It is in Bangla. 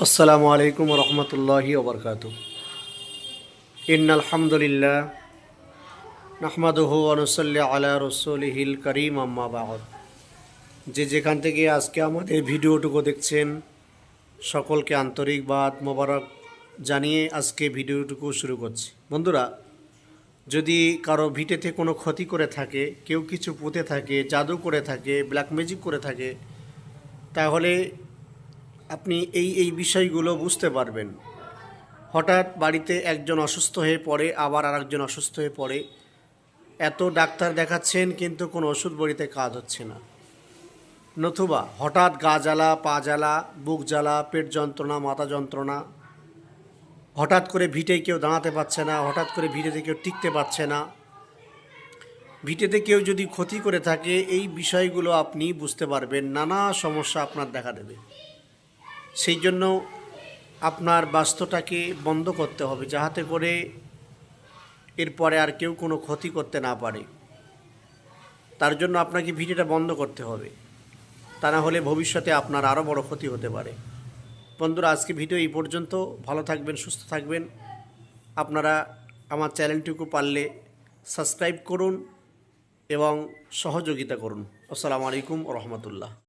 আসসালামু আলাইকুম রহমতুল্লাহি ওবরকাতু। ইন্নাল হামদুলিল্লাহ নাহমাদুহু ওয়া নুসাল্লি আলা রাসূলিহিল কারীম, আম্মা বা'দ। যে যেখান থেকে আজকে আমাদের ভিডিওটুকু দেখছেন, সকলকে আন্তরিকবাদ মোবারক জানিয়ে আজকে ভিডিওটুকু শুরু করছি। বন্ধুরা, যদি কারো ভিটেতে কোনো ক্ষতি করে থাকে, কেউ কিছু পুঁতে থাকে, জাদু করে থাকে, ব্ল্যাক ম্যাজিক করে থাকে, তাহলে আপনি এই বিষয়গুলো বুঝতে পারবেন। হঠাৎ বাড়িতে একজন অসুস্থ হয়ে পড়ে, আবার আরেকজন অসুস্থ হয়ে পড়ে, এত ডাক্তার দেখাচ্ছেন কিন্তু কোনো ওষুধ বড়িতে কাজ হচ্ছে না। নতুবা হঠাৎ গা জ্বালা, পা জ্বালা, বুক জ্বালা, পেট যন্ত্রণা, মাথা যন্ত্রণা, হঠাৎ করে ভিটে কেউ দাঁড়াতে পারছে না, হঠাৎ করে ভিটেতে কেউ টিকতে পারছে না, ভিটেতে কেউ যদি ক্ষতি করে থাকে, এই বিষয়গুলো আপনি বুঝতে পারবেন। নানা সমস্যা আপনার দেখা দেবে। সেই জন্য আপনার বাস্তুটাকে বন্ধ করতে হবে, যাহাতে করে এরপরে আর কেউ কোনো ক্ষতি করতে না পারে। তার জন্য আপনাকে ভিডিওটা বন্ধ করতে হবে, তা না হলে ভবিষ্যতে আপনার আরও বড় ক্ষতি হতে পারে। বন্ধুরা, আজকে ভিডিও এই পর্যন্ত। ভালো থাকবেন, সুস্থ থাকবেন। আপনারা আমার চ্যানেলটুকু পারলে সাবস্ক্রাইব করুন এবং সহযোগিতা করুন। আসসালামু আলাইকুম রহমতুল্লাহ।